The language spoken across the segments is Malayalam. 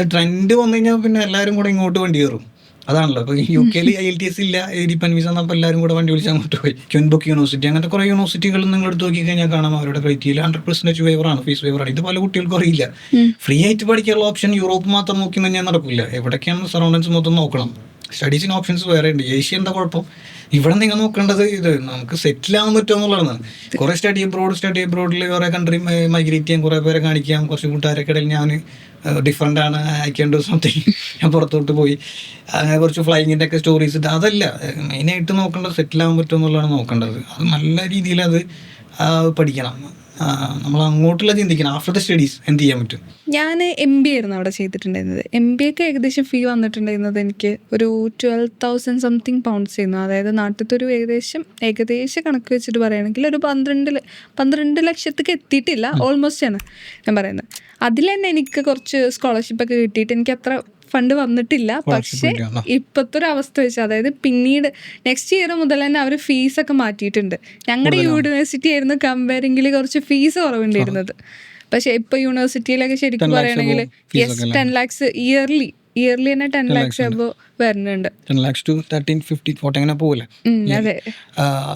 ട്രെൻഡ് വന്നു കഴിഞ്ഞാൽ പിന്നെ എല്ലാവരും കൂടെ ഇങ്ങോട്ട് വണ്ടി കയറും. അതാണല്ലോ ഇപ്പോൾ യു കെയിൽ IELTS ഇല്ല, ഡിപെൻഡ് വിസ എന്നപ്പോൾ എല്ലാവരും കൂടെ വണ്ടി വിളിച്ച് അങ്ങോട്ട് പോയി. ക്യൂൻബുക്ക് യൂണിവേഴ്സിറ്റി അങ്ങനത്തെ കുറേ യൂണിവേഴ്സിറ്റികൾ നിങ്ങൾ എടുത്ത് നോക്കി കഴിഞ്ഞാൽ കാണാം അവരുടെ ക്രൈറ്റീരിയ 100% വേവറാണ്, ഫീസ് വേവറാണ്. ഇത് പല കുട്ടികൾക്കും അറിയില്ല. ഫ്രീ ആയിട്ട് പഠിക്കാനുള്ള ഓപ്ഷൻ യൂറോപ്പ് മാത്രം നോക്കി കഴിഞ്ഞാൽ നടക്കില്ല. എവിടേക്കാണ് സറൗണ്ടൻസ് മൊത്തം നോക്കണം. സ്റ്റഡീസിന് ഓപ്ഷൻസ് വേറെ ഉണ്ട്. ഏഷ്യ എന്താ കുഴപ്പം? ഇവിടെ നിങ്ങൾ നോക്കേണ്ടത് ഇത് നമുക്ക് സെറ്റിൽ ആകാൻ പറ്റുമോ എന്നുള്ളതാണ്. കുറേ സ്റ്റഡി അബ്രോഡിൽ കുറേ കൺട്രി മൈഗ്രേറ്റ് ചെയ്യാൻ കുറേ പേരെ കാണിക്കാം. കുറച്ച് കൂട്ടുകാരൊക്കെ ഇടയിൽ ഞാൻ ഡിഫറെൻ്റ് ആണ്, ഐ ക്യാൻ ഡു സംതിങ്, ഞാൻ പുറത്തോട്ട് പോയി അങ്ങനെ കുറച്ച് ഫ്ലൈങ്ങിൻ്റെ ഒക്കെ സ്റ്റോറീസ് ഇട്ട് അതല്ല മെയിനായിട്ട് നോക്കേണ്ടത് സെറ്റിൽ ആകാൻ പറ്റുമോ എന്നുള്ളതാണ് നോക്കേണ്ടത്. അത് നല്ല രീതിയിൽ അത് പഠിക്കണം. നമ്മൾ അങ്ങോട്ടുള്ള ചിന്തിക്കണം. ആഫ്റ്റർ ദ സ്റ്റഡീസ് എന്ത് ചെയ്യാൻ പറ്റും. ഞാൻ MBA ആയിരുന്നു അവിടെ ചെയ്തിട്ടുണ്ടായിരുന്നത്. MBAക്ക് ഏകദേശം ഫീ വന്നിട്ടുണ്ടായിരുന്നത് എനിക്ക് ഒരു 12,000 സംതിങ് പൗണ്ട്സ് ചെയ്യുന്നു. അതായത് നാട്ടിലത്തെ ഒരു ഏകദേശം കണക്ക് വെച്ചിട്ട് പറയുകയാണെങ്കിൽ ഒരു 12 ലക്ഷത്തേക്ക് എത്തിയിട്ടില്ല, ഓൾമോസ്റ്റ് ആണ് ഞാൻ പറയുന്നത്. അതിൽ തന്നെ എനിക്ക് കുറച്ച് സ്കോളർഷിപ്പൊക്കെ കിട്ടിയിട്ട് എനിക്ക് അത്ര ഫണ്ട് വന്നിട്ടില്ല. പക്ഷേ ഇപ്പോഴത്തെ ഒരു അവസ്ഥ വെച്ച്, അതായത് പിന്നീട് നെക്സ്റ്റ് ഇയർ മുതൽ തന്നെ അവർ ഫീസൊക്കെ മാറ്റിയിട്ടുണ്ട്. ഞങ്ങളുടെ യൂണിവേഴ്സിറ്റി ആയിരുന്നു കമ്പയറിംഗിൽ കുറച്ച് ഫീസ് കുറവുണ്ടായിരുന്നത്. പക്ഷെ ഇപ്പോൾ യൂണിവേഴ്സിറ്റിയിലൊക്കെ ശരിക്കും പറയുകയാണെങ്കിൽ 10 lakhs ഇയർലി തന്നെ 10 lakhs അബോ വരുന്നുണ്ട്. 10 lakhs to 13, 15, 14 അങ്ങനെ പോകില്ല. അതെ,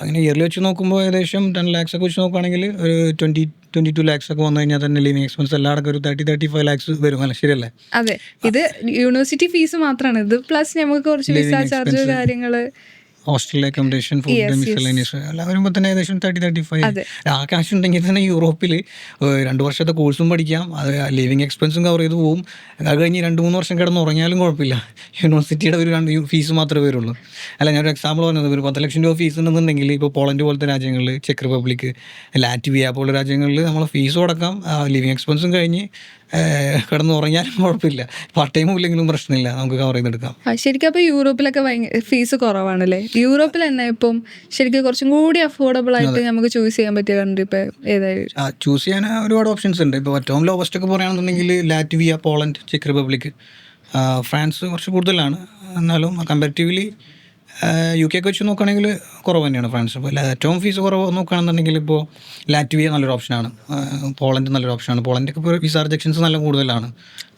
അങ്ങനെ ഇയർലി വെച്ച് നോക്കുമ്പോൾ ഏകദേശം 10 lakhs ഒക്കെ വെച്ച് നോക്കുകയാണെങ്കിൽ ഒരു 22 lakhs ഒക്കെ വന്നു കഴിഞ്ഞാൽ തന്നെ ലിവിങ് എക്സ്പെൻസ് എല്ലാവർക്കും ഒരു 35 lakhs വരും. അല്ല ശരിയല്ലേ? അതെ, ഇത് യൂണിവേഴ്സിറ്റി ഫീസ് മാത്രമാണ്. ഇത് പ്ലസ് നമുക്ക് കുറച്ച് വിസ ചാർജ് കാര്യങ്ങള്, ഹോസ്റ്റൽ അക്കോമഡേഷൻ, ഫുഡ്, മിസലേനിയസ് എല്ലാം വരുമ്പോൾ തന്നെ ഏകദേശം 30-35. ആ കാശ് ഉണ്ടെങ്കിൽ തന്നെ യൂറോപ്പിൽ 2 വർഷത്തെ കോഴ്സും പഠിക്കാം, അത് ലിവിങ് എക്സ്പെൻസും കവർ ചെയ്ത് പോകും. അത് കഴിഞ്ഞ് 2-3 വർഷം കിടന്ന് ഉറങ്ങിയാലും കുഴപ്പമില്ല. യൂണിവേഴ്സിറ്റിയുടെ ഒരു ഫീസ് മാത്രമേ വരുള്ളൂ. അല്ല, ഞാനൊരു എക്സാമ്പിൾ പറഞ്ഞത്, ഒരു 10 ലക്ഷം രൂപ ഫീസ് ഉണ്ടെന്നുണ്ടെങ്കിൽ ഇപ്പോൾ പോളണ്ട് പോലത്തെ രാജ്യങ്ങളിൽ, ചെക്ക് റിപ്പബ്ലിക്, ലാറ്റ്വിയ പോലുള്ള രാജ്യങ്ങളിൽ നമ്മൾ ഫീസും അടക്കാം, ലിവിങ് എക്സ്പെൻസും കഴിഞ്ഞ് കിടന്ന് ഉറങ്ങിയാലും കുഴപ്പമില്ല. പാർട്ട് ടൈമും ഇല്ലെങ്കിലും പ്രശ്നമില്ല, നമുക്ക് കവർ ചെയ്തെടുക്കാം. ശരിക്കും അപ്പോൾ യൂറോപ്പിലൊക്കെ ഫീസ് കുറവാണല്ലേ? യൂറോപ്പിൽ തന്നെ ഇപ്പം ശരിക്കും കുറച്ചും കൂടി അഫോർഡബിൾ ആയിട്ട് നമുക്ക് ചൂസ് ചെയ്യാൻ പറ്റിയ കൺട്രി ഇപ്പോൾ ഏതായാലും ചൂസ് ചെയ്യാൻ ഒരുപാട് ഓപ്ഷൻസ് ഉണ്ട്. ഇപ്പോൾ ഏറ്റവും ലോവസ്റ്റ് ഒക്കെ പറയുകയാണെന്നുണ്ടെങ്കിൽ Latvia, Poland, check republic, France കുറച്ച് കൂടുതലാണ്. എന്നാലും കമ്പാരിറ്റീവ്ലി UK ഒക്കെ വെച്ച് നോക്കുകയാണെങ്കിൽ കുറവ് തന്നെയാണ് ഫ്രാൻസ്. അപ്പോൾ ഏറ്റവും ഫീസ് കുറവ് നോക്കുകയാണെന്നുണ്ടെങ്കിൽ ഇപ്പോൾ ലാറ്റ്വിയ നല്ലൊരു ഓപ്ഷനാണ്, പോളണ്ട് നല്ലൊരു ഓപ്ഷനാണ്. പോളണ്ടൊക്കെ ഇപ്പോൾ വിസ റിജക്ഷൻസ് നല്ല കൂടുതലാണ്,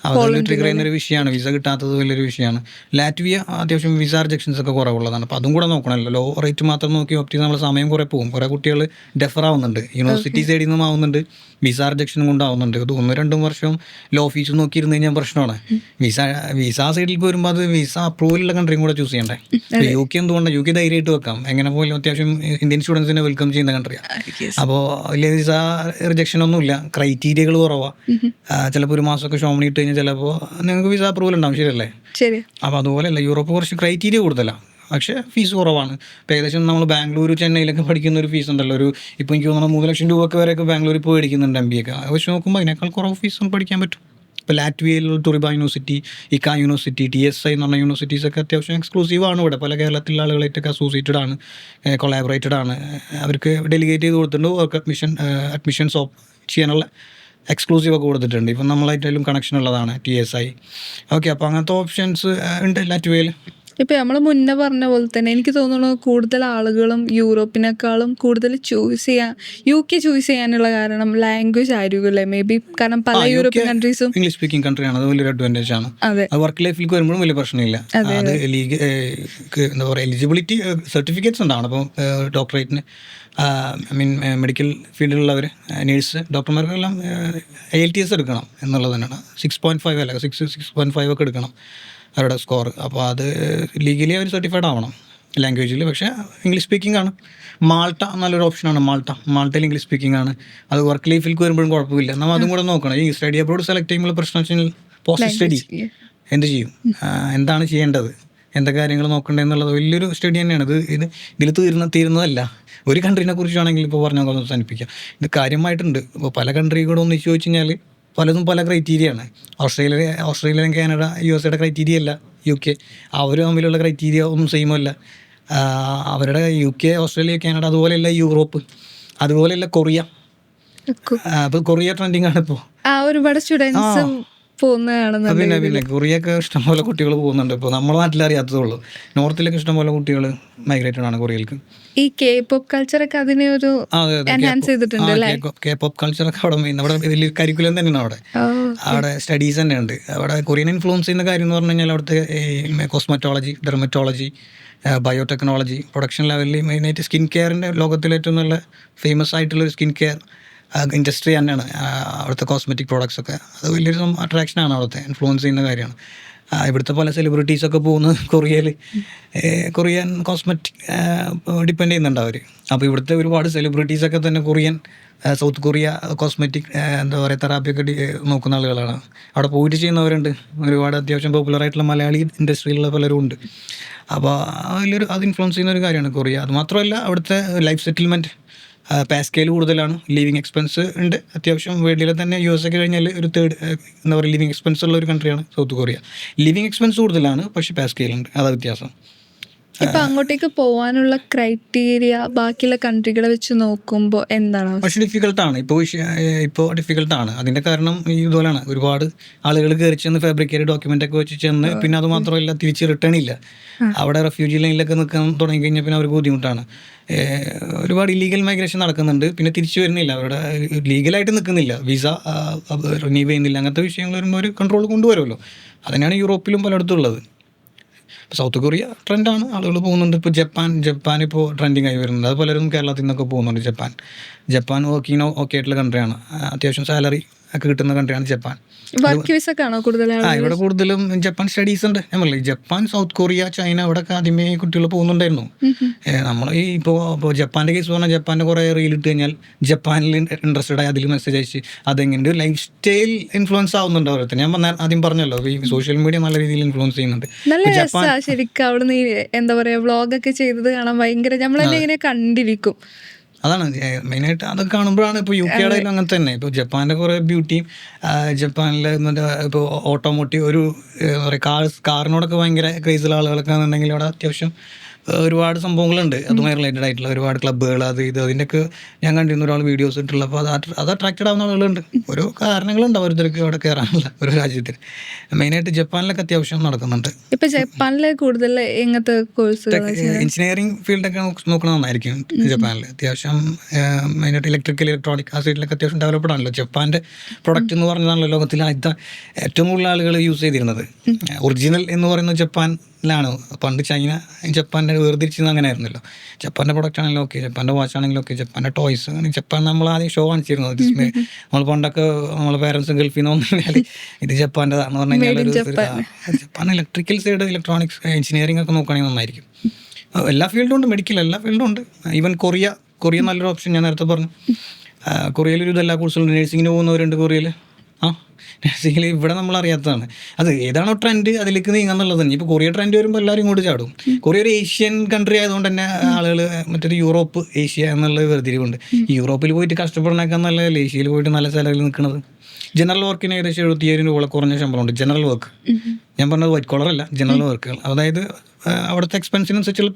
അതെല്ലാം ട്രിഗർ ചെയ്യുന്നൊരു വിഷയമാണ്. വിസ കിട്ടാത്തത് വലിയൊരു വിഷയമാണ്. ലാറ്റ്വിയ അത്യാവശ്യം വിസ റിജക്ഷൻസ് ഒക്കെ കുറവുള്ളതാണ്. അപ്പോൾ അതും കൂടെ നോക്കണമല്ലോ. ലോ റേറ്റ് മാത്രം നോക്കി ഓപ്റ്റ് ചെയ്ത് നമ്മൾ സമയം കുറേ പോകും. കുറേ കുട്ടികൾ ഡെഫർ ആവുന്നുണ്ട്, യൂണിവേഴ്സിറ്റി സൈഡിൽ നിന്നും ആവുന്നുണ്ട്, വിസ റിജക്ഷനും കൊണ്ടാവുന്നുണ്ട്. ഇത് 1-2 വർഷം ലോ ഫീസ് നോക്കിയിരുന്നു കഴിഞ്ഞാൽ പ്രശ്നമാണ്. വിസ സൈഡിലേക്ക് വരുമ്പോൾ അത് വിസ അപ്രൂവലുള്ള കൺട്രിയും കൂടെ ചൂസ് ചെയ്യണ്ടേ. UK എന്തുകൊണ്ടാണ്? UK ധൈര്യമായിട്ട് വെക്കാം, എങ്ങനെ പോലും അത്യാവശ്യം ഇന്ത്യൻ സ്റ്റുഡൻസിനെ വെൽക്കം ചെയ്യുന്ന കൺട്രിയാണ്. അപ്പോൾ വലിയ വിസ റിജക്ഷൻ ഒന്നുമില്ല, ക്രൈറ്റീരിയകൾ കുറവാണ്. ചിലപ്പോൾ ഒരു മാസമൊക്കെ ഷോമണി ഇട്ട് കഴിഞ്ഞാൽ ചിലപ്പോൾ നിങ്ങൾക്ക് വിസ അപ്രൂവൽ ഉണ്ടാവും, ശരിയല്ലേ? അപ്പോൾ അതുപോലെയല്ല, യൂറോപ്പ് കുറച്ച് ക്രൈറ്റീരിയ കൂടുതലാണ്, പക്ഷേ ഫീസ് കുറവാണ്. ഇപ്പോൾ ഏകദേശം നമ്മൾ ബാംഗ്ലൂർ, ചെന്നൈയിലൊക്കെ പഠിക്കുന്ന ഒരു ഫീസ് ഉണ്ടല്ലോ, ഇപ്പോൾ എനിക്ക് തോന്നുന്നു 3 ലക്ഷം രൂപ വരെയൊക്കെ ബാംഗ്ലൂരിൽ പോയി പഠിക്കുന്നുണ്ട് MBA ഒക്കെ. അത് വെച്ച് നോക്കുമ്പോൾ അതിനേക്കാൾ കുറവ് ഫീസ് പഠിക്കാൻ പറ്റും. ഇപ്പോൾ ലാറ്റ്വിയയിലുള്ള ടൊറിബ യൂണിവേഴ്സിറ്റി, ഇക്ക യൂണിവേഴ്സിറ്റി, TSI എന്ന് പറഞ്ഞ യൂണിവേഴ്സിറ്റീസൊക്കെ അത്യാവശ്യം എക്സ്ക്ലൂസീവാണ്. ഇവിടെ പല കേരളത്തിലുള്ള ആളുകളായിട്ടൊക്കെ അസോസിയേറ്റഡ് ആണ്, കൊളാബറേറ്റഡ് ആണ്. അവർക്ക് ഡെലിഗേറ്റ് ചെയ്ത് കൊടുത്തിട്ടുണ്ട്, വർക്ക് അഡ്മിഷൻസ് ചെയ്യാനുള്ള എക്സ്ക്ലൂസീവ് ഒക്കെ കൊടുത്തിട്ടുണ്ട്. ഇപ്പം നമ്മളായിട്ടായാലും കണക്ഷൻ ഉള്ളതാണ് TSI. ഓക്കെ, അപ്പോൾ അങ്ങനത്തെ ഓപ്ഷൻസ് ഉണ്ട് ലാറ്റ്വിയയിൽ. ഇപ്പം നമ്മൾ മുന്നേ പറഞ്ഞ പോലെ തന്നെ എനിക്ക് തോന്നുന്നു കൂടുതൽ ആളുകളും യൂറോപ്പിനേക്കാളും കൂടുതൽ UK ചൂസ് ചെയ്യാനുള്ള കാരണം ലാംഗ്വേജ് ആയിരിക്കുമല്ലേ? മേ ബി കാരണം പല യൂറോപ്യൻ കൺട്രീസും ഇംഗ്ലീഷ് സ്പീക്കിംഗ് കൺട്രിയാണ്, അത് വലിയൊരു അഡ്വാൻറ്റേജ് ആണ്. അത് വർക്ക് ലൈഫിലേക്ക് വരുമ്പോഴും വലിയ പ്രശ്നമില്ല. അത് എന്താ പറയുക, എലിജിബിലിറ്റി സർട്ടിഫിക്കറ്റ്സ് ഉണ്ടാവണം. അപ്പോൾ ഡോക്ടറേറ്റിന് മെഡിക്കൽ ഫീൽഡിലുള്ളവർ, നേഴ്സ്, ഡോക്ടർമാർക്കെല്ലാം IELTS എടുക്കണം എന്നുള്ളത് തന്നെയാണ്. 6.5 അല്ല 6.5 ഒക്കെ എടുക്കണം അവരുടെ സ്കോർ. അപ്പോൾ അത് ലീഗലി അവർ സർട്ടിഫൈഡ് ആവണം ലാംഗ്വേജിൽ. പക്ഷേ ഇംഗ്ലീഷ് സ്പീക്കിംഗ് ആണ്. മാൾട്ട നല്ലൊരു ഓപ്ഷനാണ്. മാൾട്ടയിൽ ഇംഗ്ലീഷ് സ്പീക്കിംഗ് ആണ്. അത് വർക്ക് ലൈഫിലേക്ക് വരുമ്പോഴും കുഴപ്പമില്ല. നമ്മൾ അതും കൂടെ നോക്കണം. ഈ സ്റ്റഡി അബ്രോഡ് സെലക്ട് ചെയ്യുമ്പോൾ പ്രശ്നം വെച്ചാൽ പോസ്റ്റ് സ്റ്റഡി എന്ത് ചെയ്യും, എന്താണ് ചെയ്യേണ്ടത്, എന്തൊക്കെ കാര്യങ്ങൾ നോക്കേണ്ടതെന്നുള്ളത് വലിയൊരു സ്റ്റഡി തന്നെയാണ്. ഇതിൽ തീരുന്നതല്ല. ഒരു കൺട്രീനെ കുറിച്ചാണെങ്കിൽ ഇപ്പോൾ പറഞ്ഞാൽ അവസാനിപ്പിക്കാം. ഇത് കാര്യമായിട്ടുണ്ട്. ഇപ്പോൾ പല കൺട്രികളോട് ഒന്നിച്ച് ചോദിച്ചു കഴിഞ്ഞാൽ പലതും പല ക്രൈറ്റീരിയയാണ്. ഓസ്ട്രേലിയ, കാനഡ, USA ക്രൈറ്റീരിയ അല്ല UK. അവർ തമ്മിലുള്ള ക്രൈറ്റീരിയ ഒന്നും സെയിം അല്ല. അവരുടെ UK, ഓസ്ട്രേലിയ, കാനഡ അതുപോലെയല്ല യൂറോപ്പ്, അതുപോലെയല്ല കൊറിയ. അപ്പോൾ കൊറിയ ട്രെൻഡിങ് ആണ് ഇപ്പോൾ. ഒരുപാട് സ്റ്റുഡൻസും പോകുന്നതാണെന്നുണ്ടെങ്കിൽ പിന്നെ കൊറിയൊക്കെ ഇഷ്ടംപോലെ കുട്ടികൾ പോകുന്നുണ്ട്. ഇപ്പോൾ നമ്മുടെ നാട്ടിൽ അറിയാത്തതേ ഉള്ളൂ. നോർത്തിലൊക്കെ ഇഷ്ടംപോലെ കുട്ടികൾ മൈഗ്രേറ്റഡ് ആണ് കൊറിയയിലേക്ക്. ഈ K-pop കൾച്ചറൊക്കെ അതിനെ ഒരു എൻഹാൻസ് ചെയ്തിട്ടുണ്ട് അല്ലേ? K-pop കൾച്ചറൊക്കെ അവിടെ മെയിൻ, അവിടെ വലിയ കരിക്കുലം തന്നെയാണ്. അവിടെ സ്റ്റഡീസ് തന്നെ ഉണ്ട്. അവിടെ കൊറിയൻ ഇൻഫ്ലുവൻസ് ചെയ്യുന്ന കാര്യം എന്ന് പറഞ്ഞു കഴിഞ്ഞാൽ അവിടുത്തെ ഈ കോസ്മെറ്റോളജി, ഡെർമറ്റോളജി, ബയോടെക്നോളജി, പ്രൊഡക്ഷൻ ലെവലിൽ മെയിനായിട്ട് സ്കിൻ കെയറിൻ്റെ ലോകത്തിലെ ഏറ്റവും നല്ല ഫേമസ് ആയിട്ടുള്ളൊരു സ്കിൻ കെയർ ഇൻഡസ്ട്രി തന്നെയാണ് അവിടുത്തെ കോസ്മെറ്റിക് പ്രോഡക്ട്സ് ഒക്കെ. അത് വലിയൊരു അട്രാക്ഷനാണ്, അവിടുത്തെ ഇൻഫ്ലുവൻസ് ചെയ്യുന്ന കാര്യമാണ്. ഇവിടുത്തെ പല സെലിബ്രിറ്റീസൊക്കെ പോകുന്നത് കൊറിയയിൽ കൊറിയൻ കോസ്മെറ്റിക് ഡിപ്പെൻഡ് ചെയ്യുന്നുണ്ട് അവർ. അപ്പോൾ ഇവിടുത്തെ ഒരുപാട് സെലിബ്രിറ്റീസൊക്കെ തന്നെ കൊറിയൻ, സൗത്ത് കൊറിയ കോസ്മെറ്റിക് എന്താ പറയുക തെറാപ്പിയൊക്കെ നോക്കുന്ന ആളുകളാണ്. അവിടെ പോയിട്ട് ചെയ്യുന്നവരുണ്ട്. ഒരുപാട് അത്യാവശ്യം പോപ്പുലറായിട്ടുള്ള മലയാളി ഇൻഡസ്ട്രിയിലുള്ള പലരും ഉണ്ട്. അപ്പോൾ അത് ഇൻഫ്ലുവൻസ് ചെയ്യുന്ന ഒരു കാര്യമാണ് കൊറിയ. അതുമാത്രമല്ല അവിടുത്തെ ലൈഫ് സെറ്റിൽമെൻറ്റ് പേ സ്കെയിൽ കൂടുതലാണ്. ലിവിങ് എക്സ്പെൻസ് ഉണ്ട് അത്യാവശ്യം. വേൾഡിലെ തന്നെ US ഒക്കെ കഴിഞ്ഞാൽ ഒരു തേർഡ് എന്താ പറയുക ലിവിങ് എക്സ്പെൻസ് ഉള്ള ഒരു കൺട്രിയാണ് സൗത്ത് കൊറിയ. ലിവിങ് എക്സ്പെൻസ് കൂടുതലാണ്, പക്ഷേ പേ സ്കെയിൽ ഉണ്ട്. അതാണ് വ്യത്യാസം. ഇപ്പം അങ്ങോട്ടേക്ക് പോകാനുള്ള ക്രൈറ്റീരിയ ബാക്കിയുള്ള കൺട്രികളെ വെച്ച് നോക്കുമ്പോൾ എന്താണ്? പക്ഷേ ഡിഫിക്കൽട്ടാണ് ഇപ്പോൾ ഡിഫിക്കൽട്ടാണ്. അതിൻ്റെ കാരണം ഇതുപോലെയാണ്, ഒരുപാട് ആളുകൾ കയറി ചെന്ന് ഫാബ്രിക്കേറ്റ് ഡോക്യുമെൻ്റ് ഒക്കെ വെച്ച് ചെന്ന് പിന്നെ അത് മാത്രമല്ല തിരിച്ച് റിട്ടേൺ ഇല്ല. അവിടെ റെഫ്യൂജി ലൈനിലൊക്കെ നിൽക്കാൻ തുടങ്ങി കഴിഞ്ഞാൽ പിന്നെ അവർക്ക് ബുദ്ധിമുട്ടാണ്. ഒരുപാട് ഇല്ലീഗൽ മൈഗ്രേഷൻ നടക്കുന്നുണ്ട്, പിന്നെ തിരിച്ചു വരുന്നില്ല, അവിടെ ലീഗലായിട്ട് നിൽക്കുന്നില്ല, വിസ റിന്യൂ ചെയ്യുന്നില്ല. അങ്ങനത്തെ വിഷയങ്ങൾ വരുമ്പോൾ ഒരു കൺട്രോൾ കൊണ്ടുവരുമല്ലോ. അതിനാണ് യൂറോപ്പിലും പലയിടത്തും ഉള്ളത്. ഇപ്പോൾ സൗത്ത് കൊറിയ ട്രെൻഡാണ്, ആളുകൾ പോകുന്നുണ്ട്. ഇപ്പോൾ ജപ്പാൻ ഇപ്പോൾ ട്രെൻഡിങ് ആയി വരുന്നുണ്ട്. അത് പലരും കേരളത്തിൽ നിന്നൊക്കെ പോകുന്നുണ്ട്. ജപ്പാൻ വർക്കിങ്ങിന് ഓക്കെ ആയിട്ടുള്ള കൺട്രിയാണ്. അത്യാവശ്യം സാലറി ഒക്കെ കിട്ടുന്ന കൺട്രിയാണ് ജപ്പാൻ. വർക്ക് വിസ ഒക്കെ ആണോ കൂടുതൽ? ഇവിടെ കൂടുതലും ജപ്പാൻ സ്റ്റഡീസ് ഉണ്ട്. നമ്മളെ ജപ്പാൻ, സൗത്ത് കൊറിയ, ചൈന ഇവിടെയൊക്കെ ആദ്യമേ കുട്ടികൾ പോകുന്നുണ്ടായിരുന്നു. നമ്മൾ ഈ ഇപ്പോൾ ജപ്പാൻ്റെ കേസ് പറഞ്ഞാൽ ജപ്പാൻ്റെ കുറേ റീൽ ഇട്ട് കഴിഞ്ഞാൽ ജപ്പാനിൽ ഇൻട്രസ്റ്റഡ് ആയി അതിൽ മെസ്സേജ് അയച്ച് അതെങ്ങനെ ലൈഫ് സ്റ്റൈൽ ഇൻഫ്ലുവൻസ് ആവുന്നുണ്ട് അവർക്ക്. ഞാൻ ആദ്യം പറഞ്ഞല്ലോ, ഈ സോഷ്യൽ മീഡിയ നല്ല രീതിയിൽ ഇൻഫ്ലുവൻസ് ചെയ്യുന്നുണ്ട്. നല്ല രസമാണ് ശരിക്കും. അവിടുന്ന് എന്താ പറയുക, വ്ളോഗൊക്കെ ചെയ്തത് കാണാൻ ഭയങ്കര, നമ്മളെന്നെ ഇങ്ങനെ കണ്ടിരിക്കും. അതാണ് മെയിനായിട്ട്. അതൊക്കെ കാണുമ്പോഴാണ് ഇപ്പോൾ UK ആണെങ്കിലും അങ്ങനെ തന്നെ. ഇപ്പോൾ ജപ്പാൻ്റെ കുറേ ബ്യൂട്ടിയും ജപ്പാനിലെ മറ്റേ ഇപ്പോൾ ഓട്ടോമോട്ടീവ് ഒരു എന്താ പറയുക കാറിനോടൊക്കെ ഭയങ്കര ക്രേസുള്ള ആളുകളൊക്കെ ആണെന്നുണ്ടെങ്കിൽ അവിടെ അത്യാവശ്യം ഒരുപാട് സംഭവങ്ങളുണ്ട് അതുമായി റിലേറ്റഡ് ആയിട്ടുള്ള ഒരുപാട് ക്ലബ്ബുകൾ, അത് ഇത് അതിൻ്റെയൊക്കെ ഞാൻ കണ്ടിരുന്ന ഒരാൾ വീഡിയോസ് ഇട്ടുള്ള. അപ്പോൾ അത് അട്രാക്റ്റഡ് ആവുന്ന ആളുകളുണ്ട്. ഓരോ കാരണങ്ങളുണ്ട് ഓരോരുത്തർക്ക് അവിടെ കയറാനുള്ള ഓരോ രാജ്യത്തിന്. മെയിനായിട്ട് ജപ്പാനിലൊക്കെ അത്യാവശ്യം നടക്കുന്നുണ്ട്. ഇപ്പം ജപ്പാനിൽ കൂടുതൽ എങ്ങനത്തെ കോഴ്സ്? എഞ്ചിനീയറിംഗ് ഫീൽഡൊക്കെ നോക്കണം നന്നായിരിക്കും ജപ്പാനിൽ. അത്യാവശ്യം മെയിനായിട്ട് ഇലക്ട്രോണിക് ആ സൈഡിലൊക്കെ അത്യാവശ്യം ഡെവലപ്ഡ് ആണല്ലോ. ജപ്പാൻ്റെ പ്രൊഡക്റ്റ് എന്ന് പറഞ്ഞാണല്ലോ ലോകത്തിൽ ഏറ്റവും കൂടുതൽ ആളുകൾ യൂസ് ചെയ്തിരുന്നത്. ഒറിജിനൽ എന്ന് പറയുന്നത് ജപ്പാനിലാണ്. പണ്ട് ചൈന ജപ്പാൻ്റെ വേർതിരിച്ചത് അങ്ങനെ ആയിരുന്നല്ലോ. ജപ്പാൻ്റെ പ്രൊഡക്റ്റ് ആണെങ്കിലും ഓക്കെ, ജപ്പാൻ്റെ വാച്ച് ആണെങ്കിലും ഓക്കെ, ജപ്പാൻ്റെ ടോയ്സ് അങ്ങനെ ജപ്പാൻ നമ്മൾ ആദ്യം ഷോ കാണിച്ചിരുന്നത്. നമ്മൾ പണ്ടൊക്കെ നമ്മളെ പേരൻസ് ഗൾഫിൽ നിന്ന് വന്നാൽ ഇത് ജപ്പാൻ്റെതാണെന്ന് പറഞ്ഞു കഴിഞ്ഞാൽ Japan electrical side, electronics, engineering ഒക്കെ നോക്കുകയാണെങ്കിൽ നന്നായിരിക്കും. എല്ലാ ഫീൽഡും ഉണ്ട്, മെഡിക്കൽ എല്ലാ ഫീൽഡും ഉണ്ട്. ഈവൻ കൊറിയ നല്ലൊരു ഓപ്ഷൻ. ഞാൻ നേരത്തെ പറഞ്ഞു കൊറിയയിലൊരു ഇതെല്ലാ കോഴ്സുകളും. നഴ്സിങ്ങിന് പോകുന്നവരുണ്ട് കൊറിയയിൽ. നഴ്സിങ്ങിൽ ഇവിടെ നമ്മൾ അറിയാത്തതാണ്. അത് ഏതാണോ ട്രെൻഡ് അതിലേക്ക് നീങ്ങാന്നുള്ളത് തന്നെ. ഇപ്പോൾ കൊറിയ ട്രെൻഡ് വരുമ്പോൾ എല്ലാവരും ഇങ്ങോട്ട് ചാടും. കൊറിയ ഒരു ഏഷ്യൻ കൺട്രി ആയതുകൊണ്ട് തന്നെ ആളുകൾ മറ്റൊരു യൂറോപ്പ്, ഏഷ്യ എന്നുള്ള വേർതിരിവുണ്ട്. യൂറോപ്പിൽ പോയിട്ട് കഷ്ടപ്പെടണേക്കാൻ നല്ല ഏഷ്യയിൽ പോയിട്ട് നല്ല സ്ഥലങ്ങളിൽ നിൽക്കുന്നത്. ജനറൽ വർക്കിന് ഏകദേശം 77 രൂപ കുറഞ്ഞ ശമ്പളമുണ്ട്. ജനറൽ വർക്ക്, ഞാൻ പറഞ്ഞത് വൈറ്റ് കോളർ അല്ല, ജനറൽ വർക്കുകൾ. അതായത് അവിടുത്തെ എക്സ്പെൻസിനനുസരിച്ചുള്ള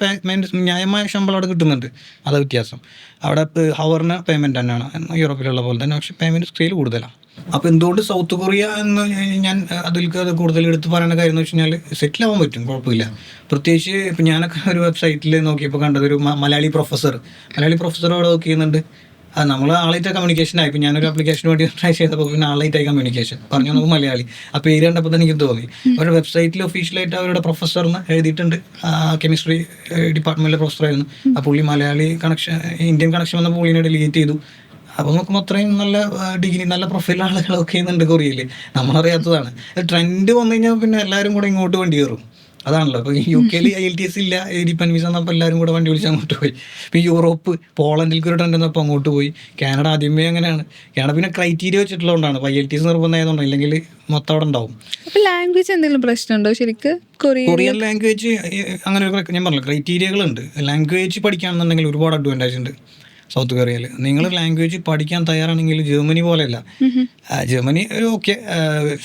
ന്യായമായ ശമ്പളം അവിടെ കിട്ടുന്നുണ്ട്. അതാണ് വ്യത്യാസം. അവിടെ ഹവറിന് പേയ്മെൻറ്റ് തന്നെയാണ് യൂറോപ്പിലുള്ള പോലെ തന്നെ, പക്ഷേ പേയ്മെൻറ്റ് സ്കെയിൽ കൂടുതലാണ്. അപ്പോൾ എന്തുകൊണ്ട് സൗത്ത് കൊറിയ എന്ന് ഞാൻ അതിലേക്ക് അത് കൂടുതൽ എടുത്ത് പറയുന്ന കാര്യം എന്ന് വെച്ച് കഴിഞ്ഞാൽ സെറ്റിൽ ആവാൻ പറ്റും, കുഴപ്പമില്ല. പ്രത്യേകിച്ച് ഇപ്പം ഞാനൊക്കെ ഒരു വെബ്സൈറ്റിൽ നോക്കിയപ്പോൾ കണ്ടത് ഒരു മലയാളി പ്രൊഫസർ അവിടെ വർക്ക് ചെയ്യുന്നുണ്ട്. അത് നമ്മൾ ആളായിട്ട് കമ്മ്യൂണിക്കേഷനായി. ഇപ്പം ഞാനൊരു ആപ്ലിക്കേഷന് വേണ്ടി ട്രൈ ചെയ്തപ്പോൾ പിന്നെ ആളായിട്ടായി കമ്മ്യൂണിക്കേഷൻ പറഞ്ഞു നമുക്ക് മലയാളി. ആ പേര് കണ്ടപ്പോൾ തന്നെ എനിക്ക് തോന്നി. അവരുടെ വെബ്സൈറ്റിൽ ഒഫീഷ്യലായിട്ട് അവരുടെ പ്രൊഫസറിന് എഴുതിയിട്ടുണ്ട്. കെമിസ്ട്രി ഡിപ്പാർട്ട്മെൻറ്റിലെ പ്രൊഫസറായിരുന്നു. ആ പുള്ളി മലയാളി കണക്ഷൻ, ഇന്ത്യൻ കണക്ഷൻ വന്ന പുള്ളിനെ ഡെലിഗേറ്റ് ചെയ്തു. അപ്പോൾ നോക്കുമ്പോൾ അത്രയും നല്ല ഡിഗ്രി, നല്ല പ്രൊഫൈൽ ആളുകളൊക്കെ ചെയ്യുന്നുണ്ട് കൊറിയയിൽ. നമ്മളറിയാത്തതാണ്. ട്രെൻഡ് വന്നു കഴിഞ്ഞാൽ പിന്നെ എല്ലാവരും കൂടെ ഇങ്ങോട്ട് വണ്ടി കയറും. അതാണല്ലോ. ഇപ്പോൾ UK IELTS ഇല്ല, ഡിപ്പെൻഡ് വിസ എന്നപ്പോൾ എല്ലാവരും കൂടെ വണ്ടി വിളിച്ച് അങ്ങോട്ട് പോയി. ഇപ്പോൾ യൂറോപ്പ്, പോളണ്ടിലേക്ക് ഒരു ട്രെൻഡ് വന്നപ്പോൾ അങ്ങോട്ട് പോയി. കാനഡ ആദ്യമേ അങ്ങനെയാണ്. കാനഡ പിന്നെ ക്രൈറ്റീരിയ വെച്ചിട്ടുള്ളതുകൊണ്ടാണ്. ഇപ്പോൾ IELTS നിർബന്ധമായതുകൊണ്ട്, ഇല്ലെങ്കിൽ മൊത്തം അവിടെ ഉണ്ടാവും. അപ്പോൾ ലാംഗ്വേജ് എന്തെങ്കിലും പ്രശ്നമുണ്ടോ ശരിക്കും? കൊറിയൻ ലാംഗ്വേജ് അങ്ങനെ ഒരു ഞാൻ പറഞ്ഞില്ല, ക്രൈറ്റീരിയകളുണ്ട്. ലാംഗ്വേജ് പഠിക്കുകയാണെന്നുണ്ടെങ്കിൽ ഒരുപാട് അഡ്വാൻറ്റേജ് ഉണ്ട് സൗത്ത് കൊറിയയിൽ. നിങ്ങൾ ലാംഗ്വേജ് പഠിക്കാൻ തയ്യാറാണെങ്കിൽ ജർമ്മനി പോലെയല്ല. ജർമ്മനി ഓക്കെ,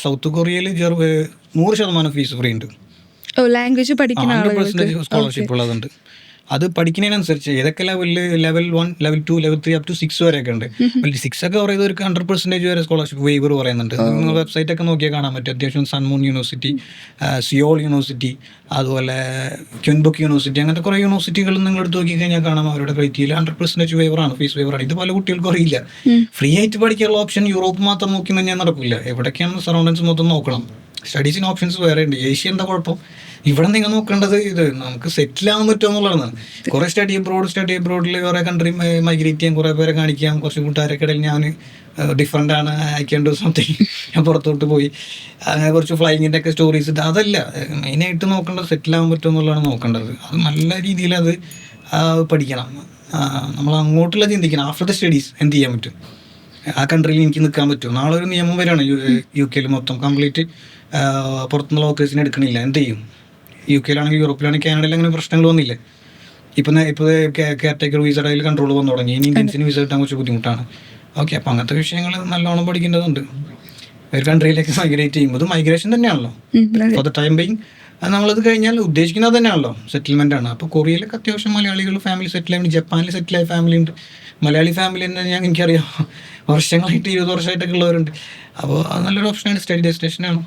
സൗത്ത് കൊറിയയിൽ 100% ഫീസ് ഫ്രീ ഉണ്ട്. ലാംഗ്വേജ് പഠിക്കുന്ന 100% സ്കോളർഷിപ്പ് ഉള്ളതുണ്ട്. അത് പഠിക്കുന്നതിനനുസരിച്ച് ഏതൊക്കെ level 1, level 2, level 3 up to 6 വരെയൊക്കെ ഉണ്ട്. 6 ഒക്കെ പറയുന്നത് ഒരു 100% വരെ സ്കോളർഷിപ്പ് വേവർ പറയുന്നുണ്ട്. നിങ്ങൾ വെബ്സൈറ്റ് ഒക്കെ നോക്കിയാൽ കാണാൻ പറ്റും. അത്യാവശ്യം സൺമൂൺ യൂണിവേഴ്സിറ്റി, സിയോൾ യൂണിവേഴ്സിറ്റി, അതുപോലെ ക്യുൻബുക്ക് യൂണിവേഴ്സിറ്റി, അങ്ങനത്തെ കുറേ യൂണിവേഴ്സിറ്റികൾ നിങ്ങൾ എടുത്ത് നോക്കി കഴിഞ്ഞാൽ കാണാം അവരുടെ ക്രൈറ്റീരിയ 100% വേവറാണ്, ഫീസ് വേവറാണ്. ഇത് പല കുട്ടികൾക്കും അറിയില്ല. ഫ്രീ ആയിട്ട് പഠിക്കാനുള്ള ഓപ്ഷൻ യൂറോപ്പ് മാത്രം നോക്കി കഴിഞ്ഞാൽ നടക്കില്ല. എവിടേക്കാണ് സറൗണ്ടൻസ് മൊത്തം നോക്കണം. സ്റ്റഡീസിന് ഓപ്ഷൻസ് വേറെ ഉണ്ട്. ഏഷ്യ എന്താ കുഴപ്പം? ഇവിടെ നിങ്ങൾ നോക്കേണ്ടത് ഇത് നമുക്ക് സെറ്റിൽ ആവാൻ പറ്റുമോ എന്നുള്ളതാണ്. കുറേ സ്റ്റഡി അബ്രോഡിൽ കുറേ കൺട്രി മൈഗ്രേറ്റ് ചെയ്യാൻ കുറേ പേരെ കാണിക്കാം. കുറച്ച് കൂട്ടുകാരൊക്കെ ഇടയിൽ ഞാൻ ഡിഫറെൻ്റ് ആണ്, ഐ ക്യാൻ ഡു സംതിങ്, ഞാൻ പുറത്തോട്ട് പോയി അങ്ങനെ കുറച്ച് ഫ്ലൈങ്ങിൻ്റെ ഒക്കെ സ്റ്റോറീസ്. അതല്ല മെയിനായിട്ട് നോക്കേണ്ടത് സെറ്റിൽ ആവാൻ പറ്റുമോ എന്നുള്ളതാണ് നോക്കേണ്ടത്. അത് നല്ല രീതിയിൽ അത് പഠിക്കണം. നമ്മൾ അങ്ങോട്ടുള്ള ചിന്തിക്കണം. ആഫ്റ്റർ ദ സ്റ്റഡീസ് എന്ത് ചെയ്യാൻ പറ്റും, ആ കൺട്രിയിൽ എനിക്ക് നിൽക്കാൻ പറ്റും. നാളെ ഒരു നിയമം വരികയാണ് UK മൊത്തം കംപ്ലീറ്റ് പുറത്തുനിന്നുള്ള വർക്കേഴ്സിനെ എടുക്കണില്ല, എന്ത് ചെയ്യും? UK യൂറോപ്പിലാണെങ്കിൽ കാനഡയിൽ അങ്ങനെ പ്രശ്നങ്ങൾ വന്നില്ലേ? ഇപ്പോൾ കെയർ ടേക്കർ വിസയുടെ അതിൽ കൺട്രോൾ വന്നു തുടങ്ങി. ഇനി ഇന്ത്യൻസിന് വിസ കിട്ടാൻ കുറച്ച് ബുദ്ധിമുട്ടാണ്. ഓക്കെ, അപ്പോൾ അങ്ങനത്തെ വിഷയങ്ങൾ നല്ലോണം പഠിക്കേണ്ടതുണ്ട്. ഒരു കൺട്രിയിലേക്ക് മൈഗ്രേറ്റ് ചെയ്യുമ്പോൾ മൈഗ്രേഷൻ തന്നെയാണല്ലോ ഫോർ ദ ടൈം ബീയിങ്. നമ്മളത് കഴിഞ്ഞാൽ ഉദ്ദേശിക്കുന്നത് തന്നെയാണല്ലോ സെറ്റിൽമെൻ്റ് ആണ്. അപ്പോൾ കൊറിയയിലൊക്കെ അത്യാവശ്യം മലയാളികൾ ഫാമിലി സെറ്റിൽ ആയി, ജപ്പാനിൽ സെറ്റിലായ ഫാമിലി ഉണ്ട്. മലയാളി ഫാമിലി തന്നെ എനിക്കറിയാം, വർഷങ്ങളായിട്ട് 20 വർഷമായിട്ടൊക്കെ ഉള്ളവരുണ്ട്. അപ്പോൾ അത് നല്ലൊരു ഓപ്ഷനാണ്, സ്റ്റഡി ഡെസ്റ്റിനേഷനാണ്.